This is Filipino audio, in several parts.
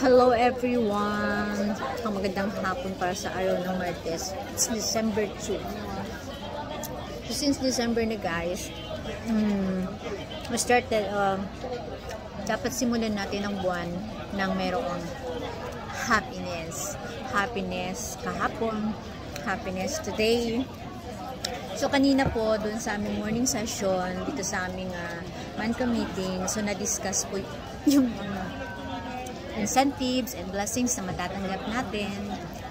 Hello everyone! Ang magandang hapon para sa araw ng Martes. It's December 2. So since December na guys, we started, dapat simulan natin ang buwan ng mayroong happiness. Happiness kahapon, happiness today. So kanina po, dun sa aming morning session, dito sa aming Manco meeting, so na-discuss po yung incentives and blessings na matatanggap natin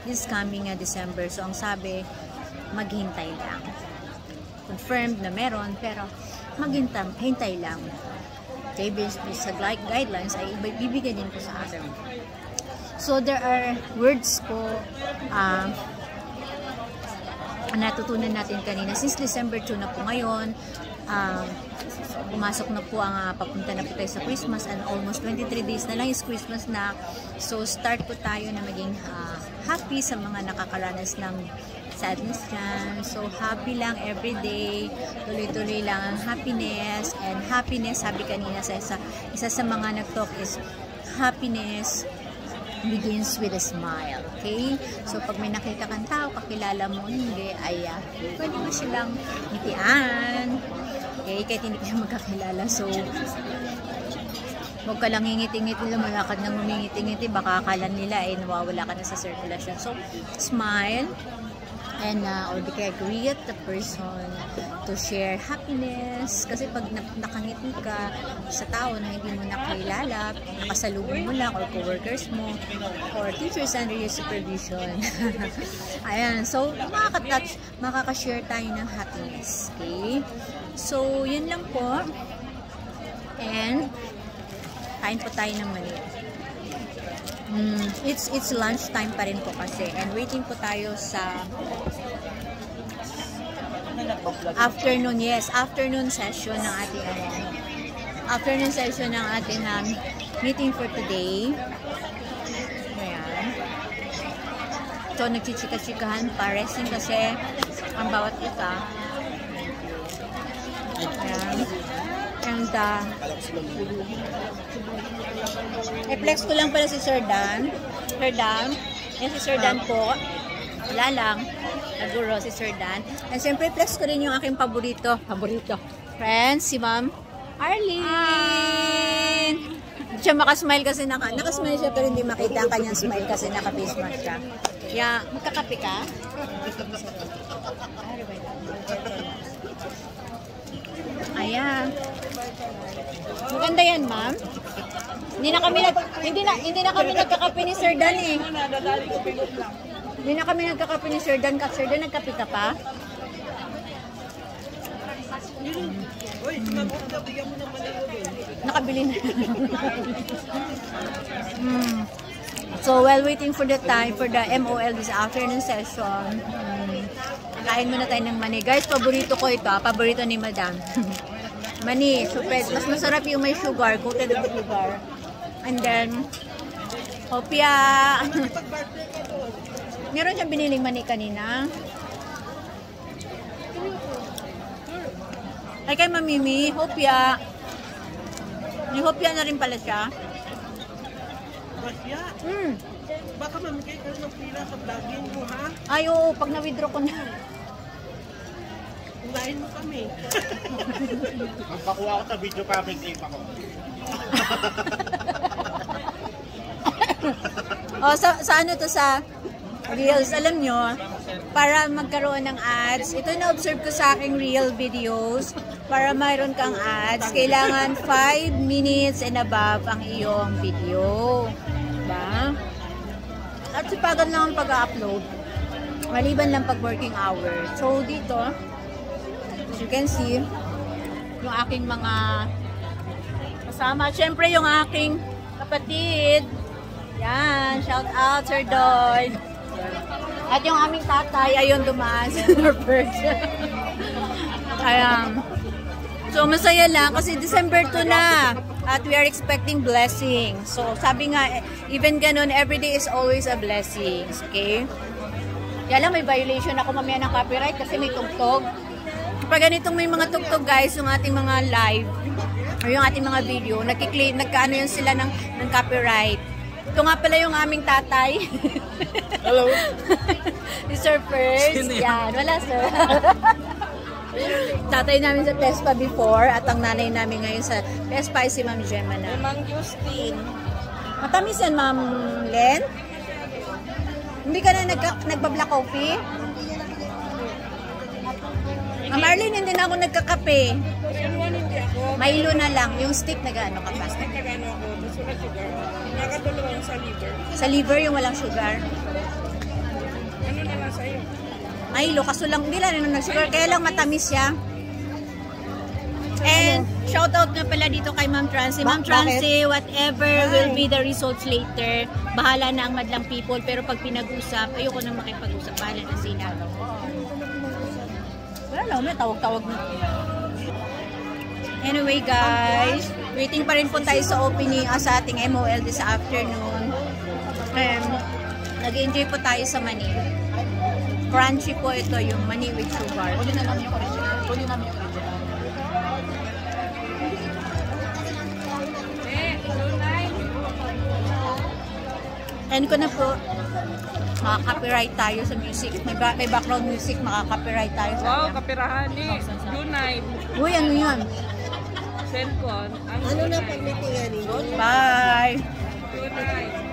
this coming December. So ang sabi, maghintay lang. Confirmed na meron, pero maghintay lang. Okay, based sa guidelines ay ibibigay din po sa atin. So there are words po natutunan natin kanina. Since December 2 na po ngayon, pumasok na po ang papunta na po tayo sa Christmas, and almost 23 days na lang is Christmas na. So start po tayo na maging happy sa mga nakakaranas ng sadness dyan. So happy lang everyday, tuloy-tuloy lang ang happiness. And happiness, sabi kanina sa isa sa mga nag-talk is happiness begins with a smile. Okay? So pag may nakita kang tao, kakilala mo, hindi, ay pwede mo silang ngitian. Okay? Kahit hindi kayo magkakilala. So huwag ka lang ngingiti-ngiti, lumalakad nang ngingiti-ngiti, baka akala nila ay nawawala ka na sa circulation. So smile, and or di kaya greet the person to share happiness. Kasi pag nakangiti ka sa tao na hindi mo nakilala, nakasalubong mo lang, or co-workers mo, or teachers under your supervision. Ayan, so makaka-touch, makaka-share tayo ng happiness. Okay? So yun lang po. And kain po tayo ng mali. It's lunch time pa rin po kasi, and waiting po tayo sa afternoon, afternoon session ng ating meeting for today. Ayan. So nagchichika-chikahan pa, resting kasi ang bawat isa. Ayan. And i-flex ko lang pala si Sir Dan. Sir Dan. Yan si Sir Dan po. Wala lang. Naguro si Sir Dan. And siyempre, flex ko rin yung aking paborito. Friends, si Ma'am Arlene. Hindi siya makasmile kasi nakasmile siya, pero hindi makita ang kanyang smile kasi naka-face mask siya. Yeah, magkakape ka? Ayan. Maganda yan, ma'am. Hindi na kami nagkakape ni Sir Dan eh. Hindi na kami nagkakape ni Sir Dan. Sir Dan, nagkape ka pa? Nakabili na. So, while waiting for the time for the MOL this afternoon session, kain muna tayo ng mani. Guys, paborito ko ito. Paborito ni Madam. Mani. So, mas masarap yung may sugar. Coated with sugar. And then, hopya. Meron siyang biniling mani kanina. Ay, kay Mamimi, hopya. May hopya na rin pala siya. Hopya? Baka mamigay ka ng pila sa vlogging mo, ha? Ay, oo. Pag na-withdraw ko na. Ulahin mo kami. Magpakuha ako sa video camera tape ako. Sa ano to, sa Reels, alam nyo, para magkaroon ng ads, ito na-observe ko sa aking Reel videos, para mayroon kang ads, kailangan 5 minutes and above ang iyong video. Diba? At sipagan lang ang pag-upload, maliban lang pag working hour. So dito, as you can see, yung aking mga kasama, syempre yung aking kapatid. Yan, shout out Sir Doy. At yung aming tatay, ayun dumaan sa Norberg. Ayan. So masaya lang kasi December 2 na. At we are expecting blessings. So sabi nga, even ganun, every day is always a blessing. Okay? Kaya lang may violation ako mamaya ng copyright kasi may tugtog. Pag ganitong may mga tugtog guys, yung ating mga live, o yung ating mga video, nagka-ano yun sila ng copyright. Ito nga pala yung aming tatay. Hello. Si Sir First. Sino yan? Yan, wala sir. Tatay namin sa PESPA before at ang nanay namin ngayon sa PESPA ay si Ma'am Gemma na. Mang Justin. Matamis yan, Ma'am Len? Hindi ka na nagba-black coffee? Ma'am Arlene, hindi na ako nagkakape. Hindi ako. Milo na lang. Yung stick nag-ano ka pa? Nagkagano ako. Gusto na sugar. Nakakadalawa yung sa liver. Sa liver yung walang sugar. Ano na lang sa'yo? Milo, kaso lang, hindi lang nag-sugar. Kaya lang matamis siya. And shoutout nga pala dito kay Ma'am Trancy. Ma'am Trancy, whatever will be the results later, bahala na ang madlang people. Pero pag pinag-usap, ayoko nang makipag-usap. Bahala na sila. Wala na, may tawag-tawag na. Anyway guys, waiting pa rin po tayo sa opening sa ating MOL this afternoon. Nag-enjoy po tayo sa mani. Crunchy po ito, yung mani with sugar. Kunin na namin yung original. Kunin namin yung original. End ko na po. Makaka-copyright tayo sa music. May background music, makaka-copyright tayo sa Wow, kapirahan eh. Blue Night. Uy, ano yun? Sencon. Ano na pag-meeting yan? Bye! Blue Night.